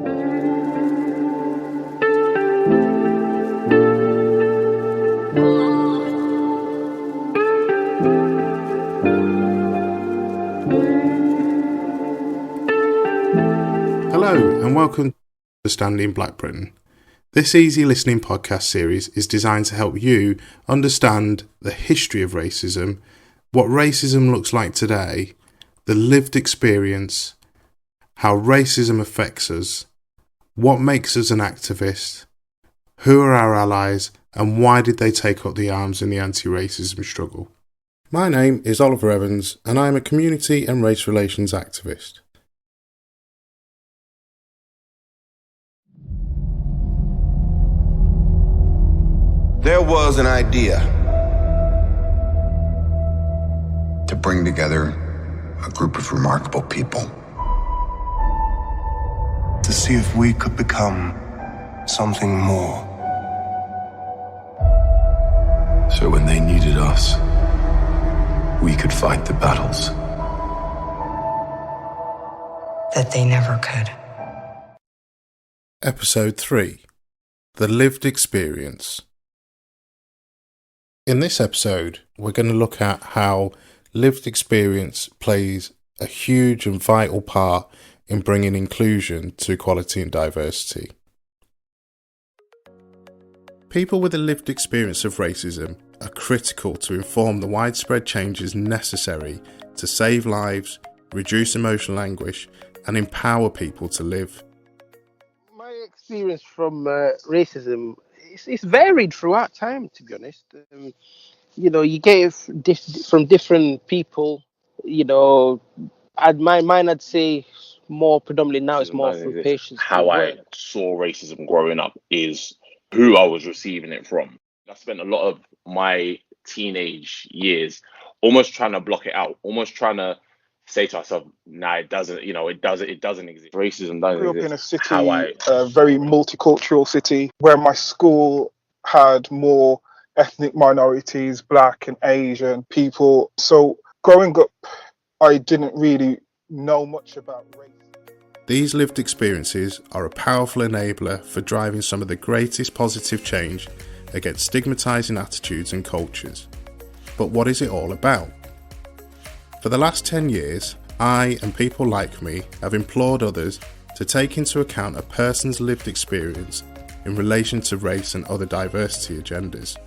Hello and welcome to Understanding Black Britain. This easy listening podcast series is designed to help you understand the history of racism, what racism looks like today, the lived experience, how racism affects us, what makes us an activist, who are our allies, and why did they take up the arms in the anti-racism struggle. My name is Oliver Evans and I am a community and race relations activist. There was an idea to bring together a group of remarkable people, to see if we could become something more. So when they needed us, we could fight the battles that they never could. Episode 3. The Lived Experience. In this episode, we're going to look at how lived experience plays a huge and vital part in bringing inclusion to equality and diversity. People with a lived experience of racism are critical to inform the widespread changes necessary to save lives, reduce emotional anguish, and empower people to live. My experience from racism it's varied throughout time, to be honest. You get it from different people. Mine I'd say more predominantly now it's more through patients. How I saw racism growing up is who I was receiving it from. I spent a lot of my teenage years almost trying to block it out, almost trying to say to myself, nah, it doesn't exist. Racism doesn't exist. I grew up in a city, a very multicultural city, where my school had more ethnic minorities, Black and Asian people. So growing up, I didn't really know much about race. These lived experiences are a powerful enabler for driving some of the greatest positive change against stigmatising attitudes and cultures. But what is it all about? For the last 10 years, I and people like me have implored others to take into account a person's lived experience in relation to race and other diversity agendas.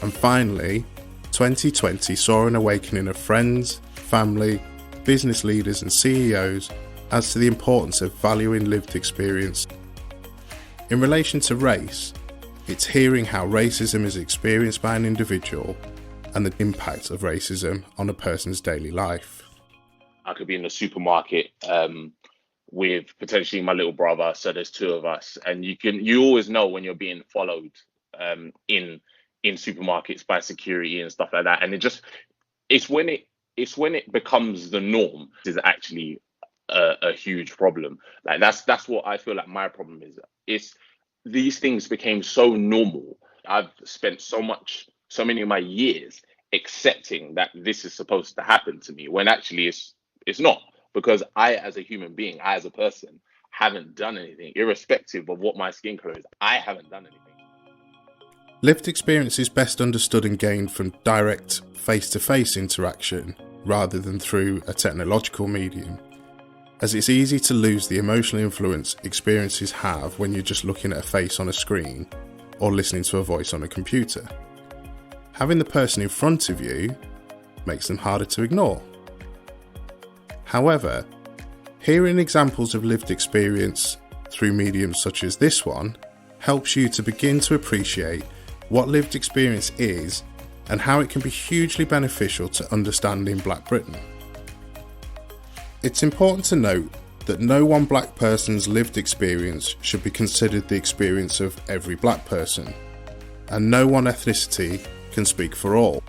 And finally, 2020 saw an awakening of friends, family, business leaders and CEOs as to the importance of valuing lived experience. In relation to race, it's hearing how racism is experienced by an individual and the impact of racism on a person's daily life. I could be in the supermarket with potentially my little brother, so there's two of us, and you always know when you're being followed in supermarkets by security and stuff like that, and it's when it becomes the norm is actually a huge problem. Like that's what I feel like my problem is. It's these things became so normal. I've spent so many of my years accepting that this is supposed to happen to me when actually it's not, because I as a human being, I as a person haven't done anything, irrespective of what my skin color is. I haven't done anything. Lived experience is best understood and gained from direct face-to-face interaction rather than through a technological medium, as it's easy to lose the emotional influence experiences have when you're just looking at a face on a screen or listening to a voice on a computer. Having the person in front of you makes them harder to ignore. However, hearing examples of lived experience through mediums such as this one helps you to begin to appreciate what lived experience is and how it can be hugely beneficial to understanding Black Britain. It's important to note that no one Black person's lived experience should be considered the experience of every Black person, and no one ethnicity can speak for all.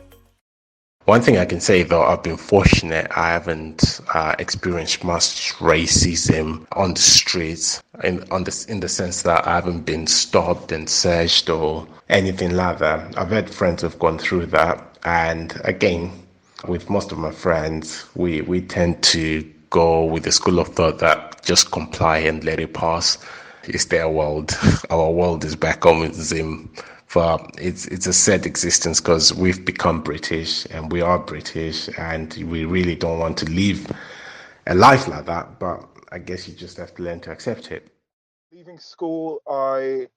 One thing I can say, though, I've been fortunate. I haven't experienced much racism on the streets, in the sense that I haven't been stopped and searched or anything like that. I've had friends who've gone through that, and again, with most of my friends, we tend to go with the school of thought that just comply and let it pass. It's their world. Our world is back on Zim. But it's a sad existence because we've become British and we are British and we really don't want to live a life like that. But I guess you just have to learn to accept it. Leaving school, I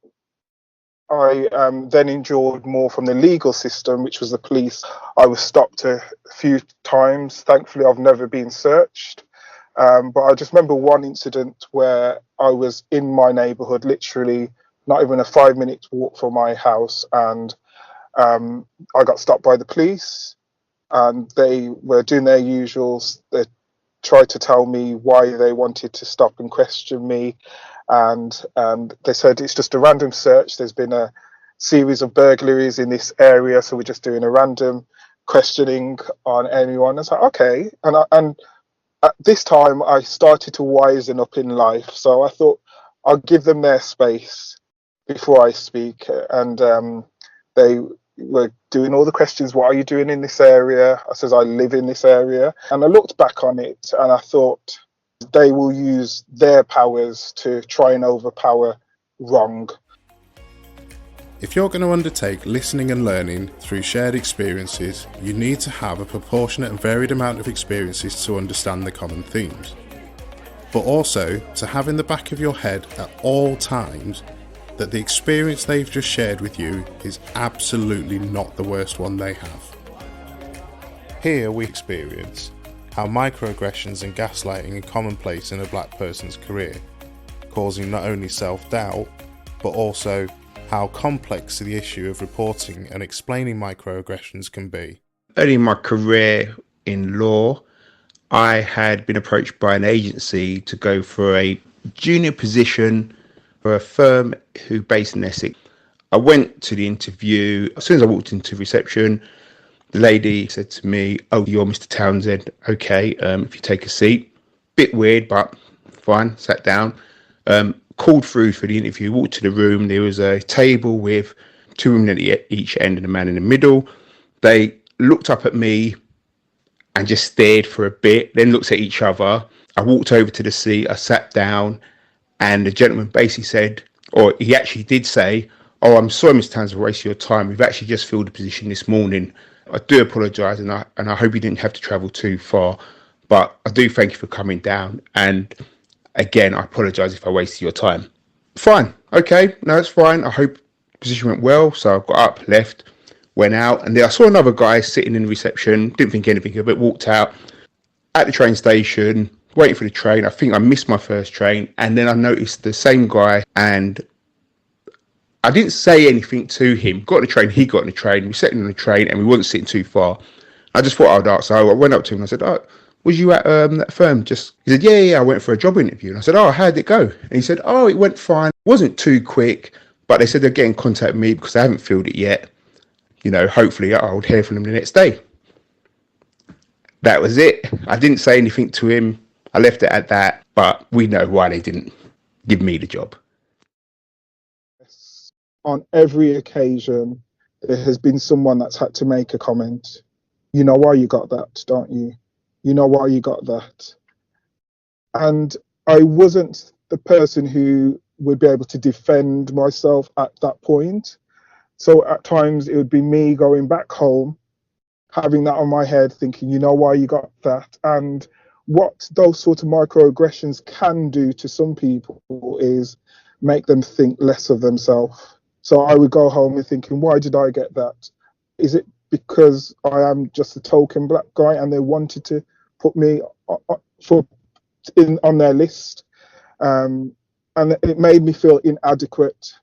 then endured more from the legal system, which was the police. I was stopped a few times. Thankfully, I've never been searched. But I just remember one incident where I was in my neighbourhood, literally not even a 5-minute walk from my house, and I got stopped by the police, and they were doing their usuals. They tried to tell me why they wanted to stop and question me, and they said it's just a random search. There's been a series of burglaries in this area, so we're just doing a random questioning on anyone. I was like, okay, and at this time I started to wisen up in life, so I thought I'll give them their space before I speak. And they were doing all the questions. What are you doing in this area? I says, I live in this area. And I looked back on it and I thought they will use their powers to try and overpower wrong. If you're going to undertake listening and learning through shared experiences, you need to have a proportionate and varied amount of experiences to understand the common themes. But also to have in the back of your head at all times that the experience they've just shared with you is absolutely not the worst one they have. Here we experience how microaggressions and gaslighting are commonplace in a black person's career, causing not only self-doubt, but also how complex the issue of reporting and explaining microaggressions can be. Early in my career in law, I had been approached by an agency to go for a junior position for a firm who based in Essex. I went to the interview. As soon as I walked into reception, the lady said to me, "Oh, you're Mr. Townsend. Okay, if you take a seat." Bit weird, but fine. Sat down. Called through for the interview. Walked to the room. There was a table with 2 women at each end and a man in the middle. They looked up at me and just stared for a bit, then looked at each other. I walked over to the seat. I sat down. And the gentleman basically said, or he actually did say, "Oh, I'm sorry, Mr. Townsend, for wasting your time. We've actually just filled the position this morning. I do apologise, and I hope you didn't have to travel too far. But I do thank you for coming down. And again, I apologise if I wasted your time." Fine. Okay. No, it's fine. I hope the position went well. So I got up, left, went out. And then I saw another guy sitting in the reception. Didn't think anything of it. Walked out at the train station, waiting for the train. I think I missed my first train, and then I noticed the same guy, and I didn't say anything to him. Got on the train, he got on the train, we sat in the train, and we wasn't sitting too far. I just thought I'd ask, so I went up to him and I said, "Oh, was you at that firm?" He said, yeah, I went for a job interview. And I said, "Oh, how'd it go?" And he said, "Oh, it went fine. It wasn't too quick, but they said they're getting in contact with me because they haven't filled it yet. Hopefully I'll hear from them the next day." That was it. I didn't say anything to him. I left it at that, but we know why they didn't give me the job. On every occasion, there has been someone that's had to make a comment. "You know why you got that, don't you? You know why you got that." And I wasn't the person who would be able to defend myself at that point. So at times it would be me going back home, having that on my head, thinking, "You know why you got that?" And what those sort of microaggressions can do to some people is make them think less of themselves. So I would go home and thinking, why did I get that? Is it because I am just a token black guy and they wanted to put me on their list? And it made me feel inadequate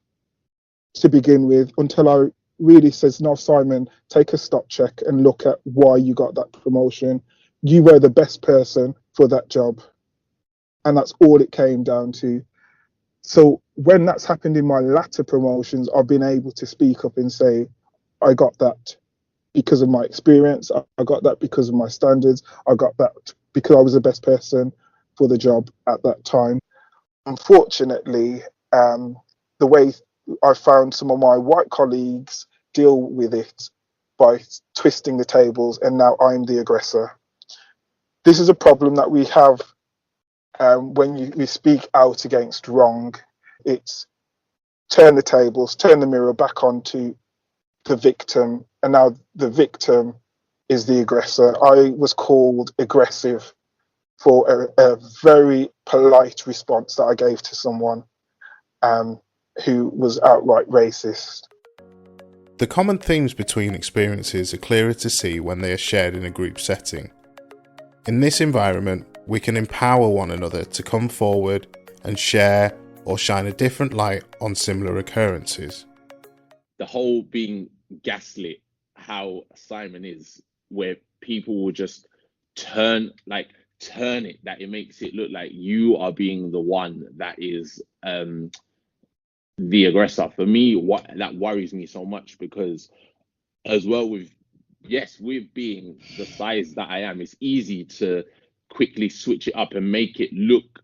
to begin with, until I really says, "No, Simon, take a stop check and look at why you got that promotion. You were the best person for that job." And that's all it came down to. So when that's happened in my latter promotions, I've been able to speak up and say, I got that because of my experience. I got that because of my standards. I got that because I was the best person for the job at that time. Unfortunately, the way I found some of my white colleagues deal with it by twisting the tables, and now I'm the aggressor. This is a problem that we have when you speak out against wrong, it's turn the tables, turn the mirror back onto the victim, and now the victim is the aggressor. I was called aggressive for a very polite response that I gave to someone who was outright racist. The common themes between experiences are clearer to see when they are shared in a group setting. In this environment, we can empower one another to come forward and share or shine a different light on similar occurrences. The whole being gaslit, how Simon is, where people will just turn it, that it makes it look like you are being the one that is the aggressor. For me, what that worries me so much, because as well with being the size that I am, it's easy to quickly switch it up and make it look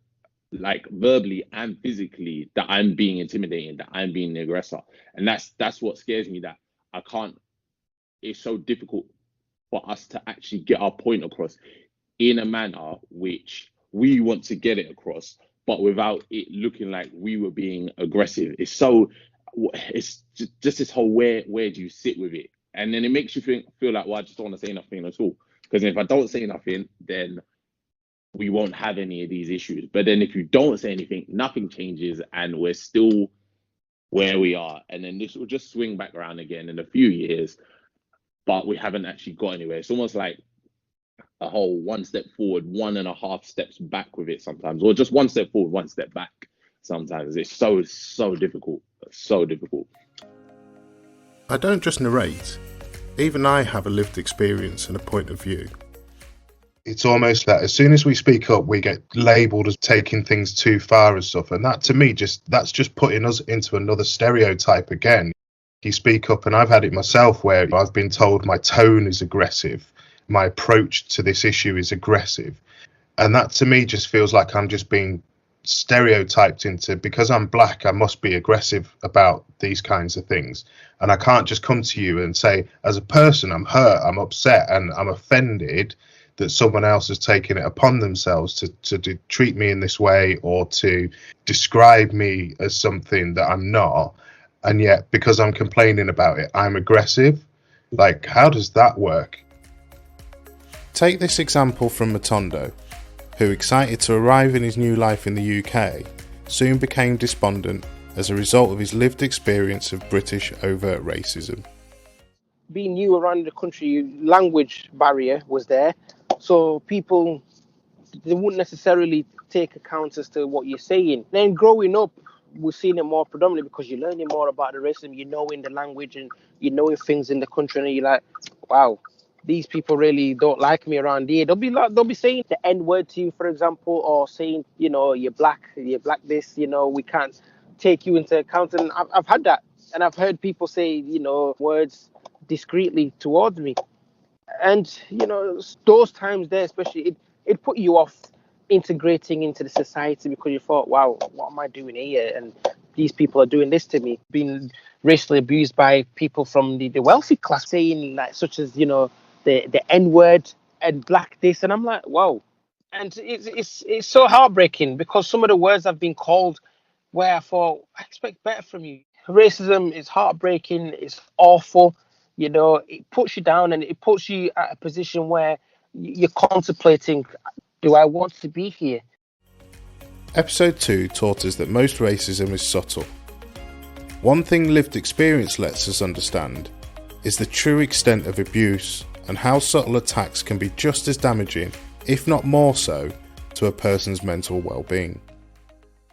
like verbally and physically that I'm being intimidating, that I'm being the aggressor. And that's what scares me, that I can't, it's so difficult for us to actually get our point across in a manner which we want to get it across, but without it looking like we were being aggressive. It's just this whole where do you sit with it? And then it makes you feel like, well, I just don't want to say nothing at all. Because if I don't say nothing, then we won't have any of these issues. But then if you don't say anything, nothing changes and we're still where we are. And then this will just swing back around again in a few years, but we haven't actually got anywhere. It's almost like a whole one step forward, 1.5 steps back with it sometimes, or just 1 step forward, 1 step back sometimes. It's so difficult, so difficult. I don't just narrate. Even I have a lived experience and a point of view. It's almost that as soon as we speak up, we get labelled as taking things too far and stuff. And that, to me, that's just putting us into another stereotype again. You speak up, and I've had it myself where I've been told my tone is aggressive, my approach to this issue is aggressive. And that, to me, just feels like I'm just being stereotyped into, because I'm black, I must be aggressive about these kinds of things. And I can't just come to you and say, as a person, I'm hurt, I'm upset, and I'm offended that someone else has taken it upon themselves to treat me in this way, or to describe me as something that I'm not. And yet, because I'm complaining about it, I'm aggressive. Like, how does that work? Take this example from Matondo, who, excited to arrive in his new life in the UK, soon became despondent as a result of his lived experience of British overt racism. Being new around the country, language barrier was there, so people, they wouldn't necessarily take account as to what you're saying. Then growing up, we're seeing it more predominantly because you're learning more about the racism, you know, in the language, and you knowing things in the country, and you're like, wow, these people really don't like me around here. They'll be saying the N-word to you, for example, or saying, you know, you're black this, you know, we can't take you into account. And I've had that, and I've heard people say, you know, words discreetly towards me. And, you know, those times there, especially, it put you off integrating into the society, because you thought, wow, what am I doing here? And these people are doing this to me. Being racially abused by people from the wealthy class, saying, like, such as, you know, the N-word and black this. And I'm like, wow. And it's so heartbreaking, because some of the words I've been called where I thought, I expect better from you. Racism is heartbreaking. It's awful. You know, it puts you down, and it puts you at a position where you're contemplating, do I want to be here? Episode 2 taught us that most racism is subtle. One thing lived experience lets us understand is the true extent of abuse, and how subtle attacks can be just as damaging, if not more so, to a person's mental well-being.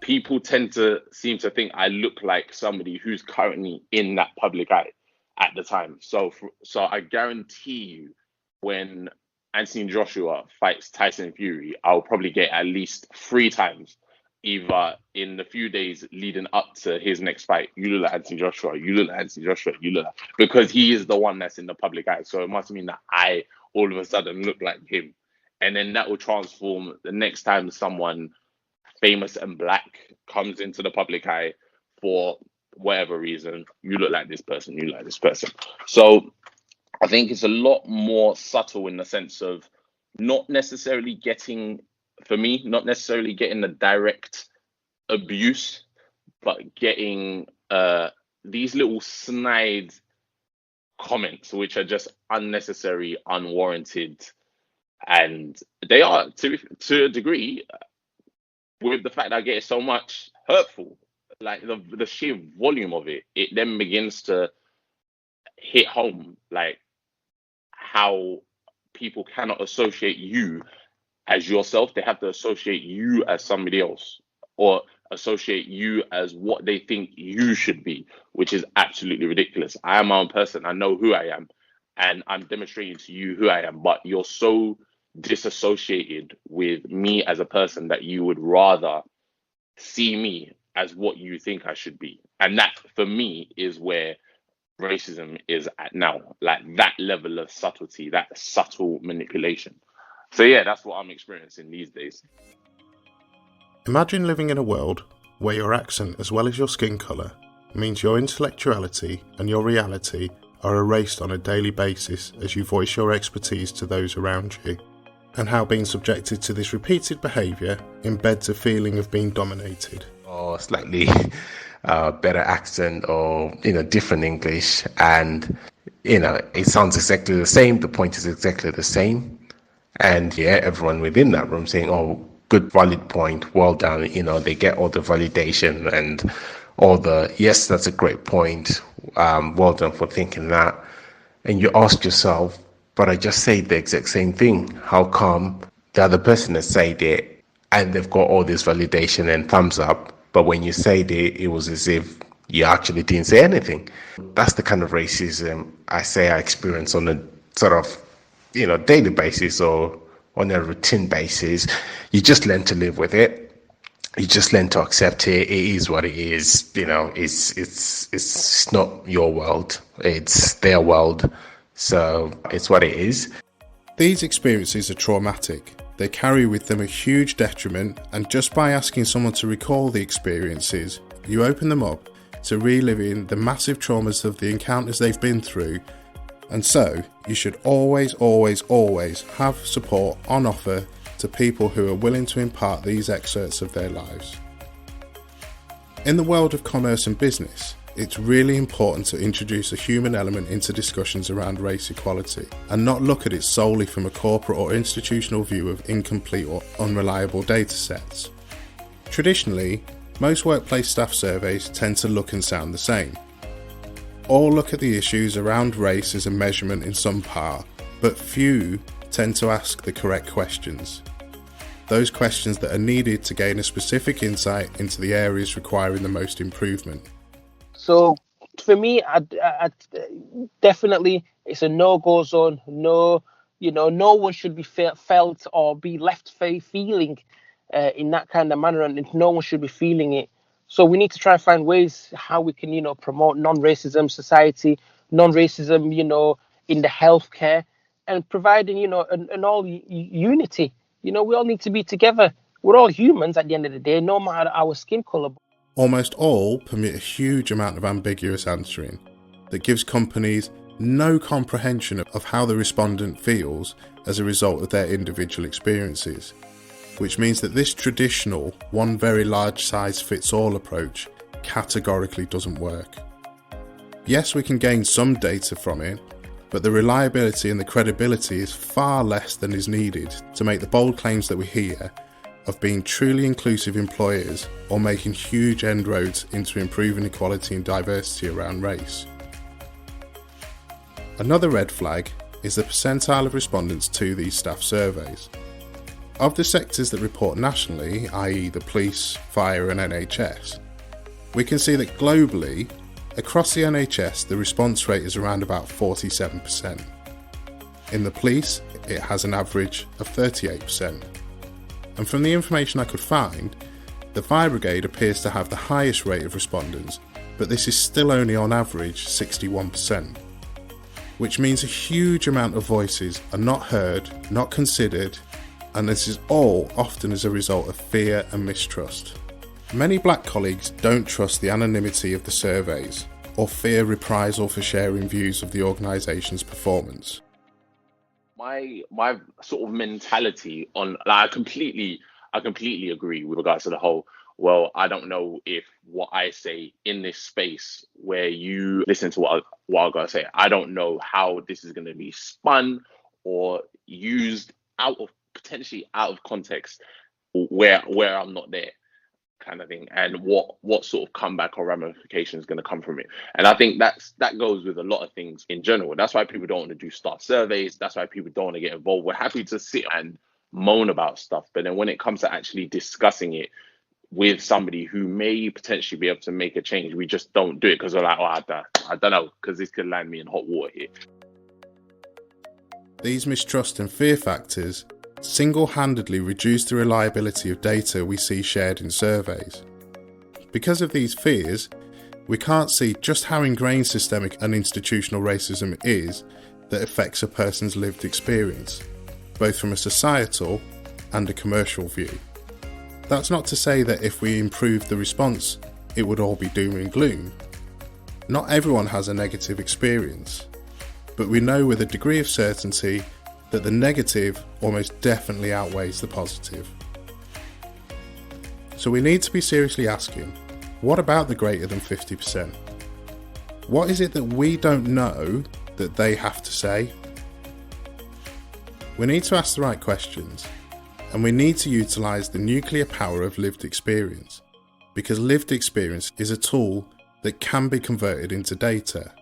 People tend to seem to think I look like somebody who's currently in that public eye at the time. So I guarantee you, when Anthony Joshua fights Tyson Fury, I'll probably get at least 3 times, either in the few days leading up to his next fight, you look like Anthony Joshua, you look like Anthony Joshua, you look like, because he is the one that's in the public eye. So it must mean that I all of a sudden look like him. And then that will transform the next time someone famous and black comes into the public eye for whatever reason, you look like this person, you look like this person. So I think it's a lot more subtle in the sense of not necessarily getting for me, not necessarily getting the direct abuse, but getting these little snide comments which are just unnecessary, unwarranted, and they are to a degree, with the fact that I get it so much, hurtful. Like the sheer volume of it, it then begins to hit home, like how people cannot associate you as yourself. They have to associate you as somebody else, or associate you as what they think you should be, which is absolutely ridiculous. I am my own person. I know who I am, and I'm demonstrating to you who I am, but you're so disassociated with me as a person that you would rather see me as what you think I should be. And that, for me, is where racism is at now. Like that level of subtlety, that subtle manipulation. So yeah, that's what I'm experiencing these days. Imagine living in a world where your accent as well as your skin colour means your intellectuality and your reality are erased on a daily basis as you voice your expertise to those around you, and how being subjected to this repeated behaviour embeds a feeling of being dominated. Or slightly better accent, or different English, and it sounds exactly the same, the point is exactly the same, and everyone within that room saying, oh, good, valid point, well done, they get all the validation and all the, yes, that's a great point, well done for thinking that. And you ask yourself, but I just said the exact same thing, how come the other person has said it and they've got all this validation and thumbs up, but when you said it, it was as if you actually didn't say anything? That's the kind of racism I say I experience on a sort of daily basis, or on a routine basis. You just learn to live with it. You just learn to accept it. It is what it is. It's not your world. It's their world. So it's what it is. These experiences are traumatic. They carry with them a huge detriment, and just by asking someone to recall the experiences, you open them up to reliving the massive traumas of the encounters they've been through. And so, you should always, always, always have support on offer to people who are willing to impart these excerpts of their lives. In the world of commerce and business, it's really important to introduce a human element into discussions around race equality, and not look at it solely from a corporate or institutional view of incomplete or unreliable data sets. Traditionally, most workplace staff surveys tend to look and sound the same. All look at the issues around race as a measurement in some part, but few tend to ask the correct questions. Those questions that are needed to gain a specific insight into the areas requiring the most improvement. So for me, I definitely, it's a no-go zone. No, no one should be felt or be left feeling in that kind of manner, and no one should be feeling it. So we need to try and find ways how we can, promote non-racism society, non-racism, in the healthcare, and providing, an all unity. We all need to be together. We're all humans at the end of the day, no matter our skin color. Almost all permit a huge amount of ambiguous answering that gives companies no comprehension of how the respondent feels as a result of their individual experiences, which means that this traditional one very large size fits all approach categorically doesn't work. Yes, we can gain some data from it, but the reliability and the credibility is far less than is needed to make the bold claims that we hear of being truly inclusive employers or making huge inroads into improving equality and diversity around race. Another red flag is the percentile of respondents to these staff surveys. Of the sectors that report nationally, i.e. the police, fire and NHS, we can see that globally, across the NHS, the response rate is around about 47%. In the police, it has an average of 38%. And from the information I could find, the fire brigade appears to have the highest rate of respondents, but this is still only on average 61%, which means a huge amount of voices are not heard, not considered, and this is all often as a result of fear and mistrust. Many black colleagues don't trust the anonymity of the surveys or fear reprisal for sharing views of the organisation's performance. My sort of mentality on, like, I completely I completely agree with regards to the whole, well, I don't know if what I say in this space where you listen to what I'm going to say, I don't know how this is going to be spun or used potentially out of context where I'm not there, kind of thing, and what sort of comeback or ramification is going to come from it. And I think that goes with a lot of things in general. That's why people don't want to do staff surveys. That's why people don't want to get involved. We're happy to sit and moan about stuff, but then when it comes to actually discussing it with somebody who may potentially be able to make a change, we just don't do it because we're like, oh, I don't know, because this could land me in hot water here. These mistrust and fear factors single-handedly reduce the reliability of data we see shared in surveys. Because of these fears, we can't see just how ingrained systemic and institutional racism is that affects a person's lived experience, both from a societal and a commercial view. That's not to say that if we improved the response, it would all be doom and gloom. Not everyone has a negative experience, but we know with a degree of certainty that the negative almost definitely outweighs the positive. So we need to be seriously asking, what about the greater than 50%? What is it that we don't know that they have to say? We need to ask the right questions, and we need to utilise the nuclear power of lived experience, because lived experience is a tool that can be converted into data.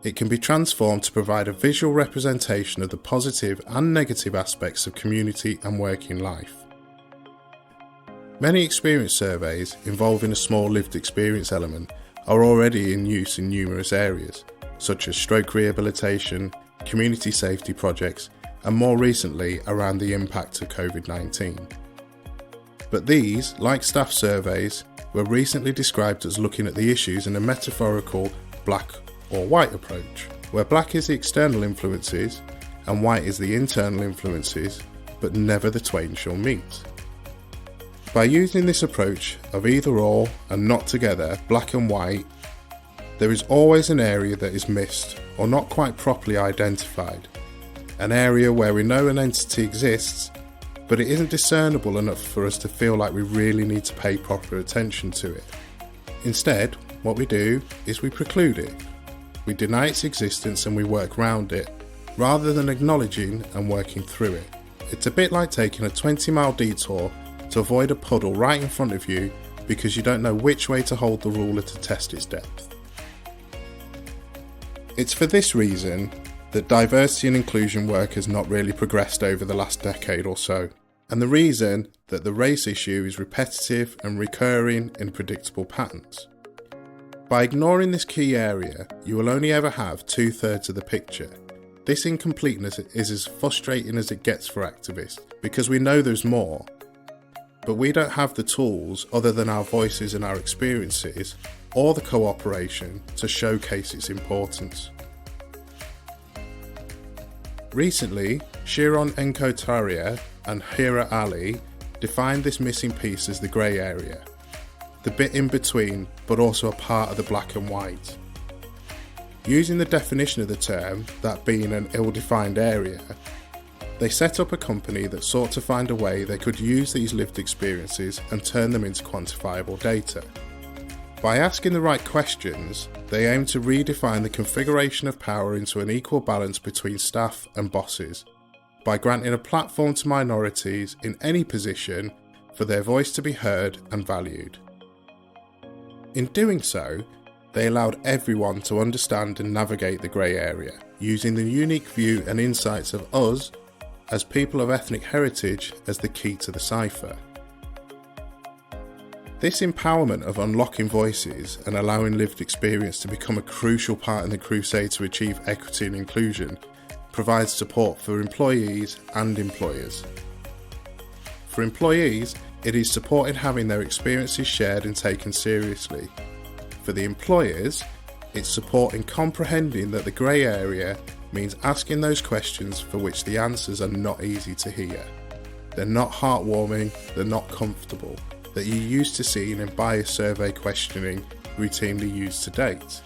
It can be transformed to provide a visual representation of the positive and negative aspects of community and working life. Many experience surveys involving a small lived experience element are already in use in numerous areas, such as stroke rehabilitation, community safety projects, and more recently around the impact of COVID-19. But these, like staff surveys, were recently described as looking at the issues in a metaphorical black or white approach, where black is the external influences and white is the internal influences, but never the twain shall meet. By using this approach of either or and not together, black and white, there is always an area that is missed or not quite properly identified. An area where we know an entity exists, but it isn't discernible enough for us to feel like we really need to pay proper attention to it. Instead, what we do is we preclude it. We deny its existence and we work round it, rather than acknowledging and working through it. It's a bit like taking a 20-mile detour to avoid a puddle right in front of you because you don't know which way to hold the ruler to test its depth. It's for this reason that diversity and inclusion work has not really progressed over the last decade or so, and the reason that the race issue is repetitive and recurring in predictable patterns. By ignoring this key area, you will only ever have 2/3 of the picture. This incompleteness is as frustrating as it gets for activists, because we know there's more, but we don't have the tools other than our voices and our experiences, or the cooperation to showcase its importance. Recently, Shiron Enkotaria and Hira Ali defined this missing piece as the grey area, the bit in between but also a part of the black and white. Using the definition of the term, that being an ill-defined area, they set up a company that sought to find a way they could use these lived experiences and turn them into quantifiable data. By asking the right questions, they aim to redefine the configuration of power into an equal balance between staff and bosses, by granting a platform to minorities in any position for their voice to be heard and valued. In doing so, they allowed everyone to understand and navigate the grey area, using the unique view and insights of us as people of ethnic heritage as the key to the cipher. This empowerment of unlocking voices and allowing lived experience to become a crucial part in the crusade to achieve equity and inclusion provides support for employees and employers. For employees, it is support in having their experiences shared and taken seriously. For the employers, it's support in comprehending that the grey area means asking those questions for which the answers are not easy to hear. They're not heartwarming, they're not comfortable, that you're used to seeing in bias survey questioning routinely used to date.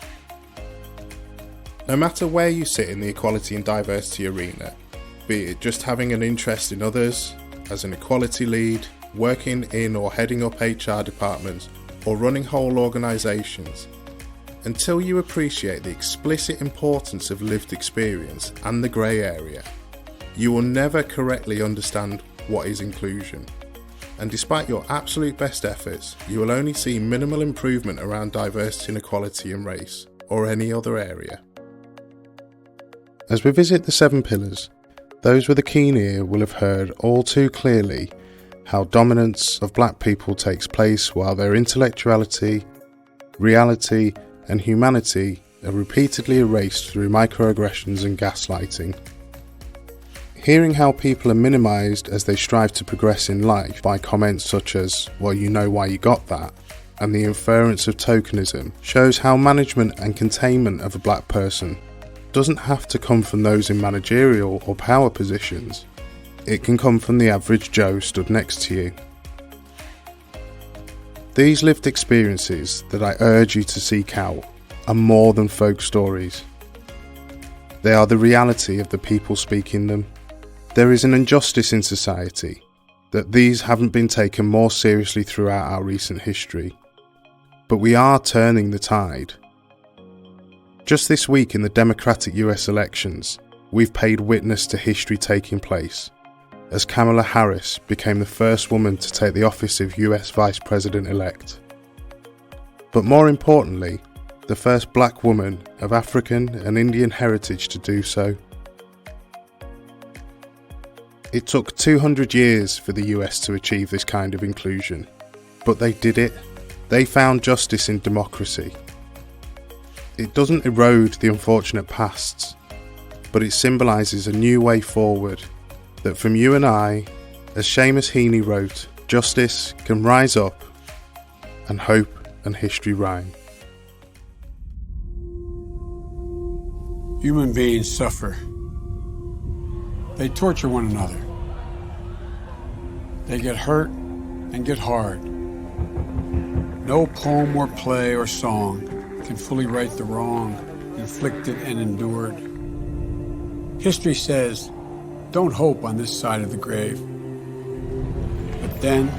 No matter where you sit in the equality and diversity arena, be it just having an interest in others, as an equality lead, working in or heading up HR departments, or running whole organisations. Until you appreciate the explicit importance of lived experience and the grey area, you will never correctly understand what is inclusion. And despite your absolute best efforts, you will only see minimal improvement around diversity and equality in race, or any other area. As we visit the 7 pillars, those with a keen ear will have heard all too clearly how dominance of black people takes place while their intellectuality, reality and humanity are repeatedly erased through microaggressions and gaslighting. Hearing how people are minimised as they strive to progress in life by comments such as, "Well, you know why you got that," and the inference of tokenism shows how management and containment of a black person doesn't have to come from those in managerial or power positions. It can come from the average Joe stood next to you. These lived experiences that I urge you to seek out are more than folk stories. They are the reality of the people speaking them. There is an injustice in society that these haven't been taken more seriously throughout our recent history. But we are turning the tide. Just this week in the Democratic US elections, we've paid witness to history taking place, as Kamala Harris became the first woman to take the office of US Vice President-elect. But more importantly, the first black woman of African and Indian heritage to do so. It took 200 years for the US to achieve this kind of inclusion, but they did it. They found justice in democracy. It doesn't erode the unfortunate pasts, but it symbolises a new way forward, that from you and I, as Seamus Heaney wrote, justice can rise up and hope and history rhyme. Human beings suffer. They torture one another. They get hurt and get hard. No poem or play or song can fully right the wrong inflicted and endured. History says, don't hope on this side of the grave. But then,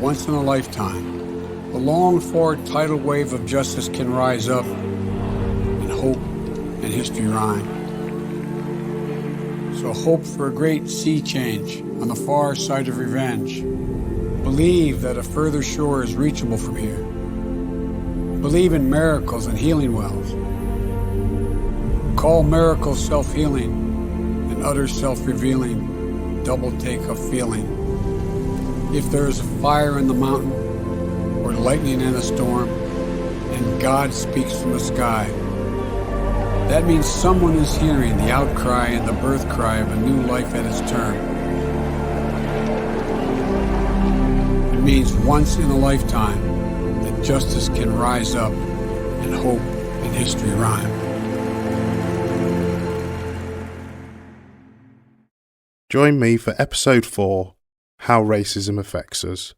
once in a lifetime, the longed-for tidal wave of justice can rise up, and hope and history rhyme. So hope for a great sea change on the far side of revenge. Believe that a further shore is reachable from here. Believe in miracles and healing wells. Call miracles self-healing and utter self-revealing, double take of feeling. If there is a fire in the mountain or lightning in a storm and God speaks from the sky, that means someone is hearing the outcry and the birth cry of a new life at its turn. It means once in a lifetime that justice can rise up and hope and history rhyme. Join me for episode 4, How Racism Affects Us.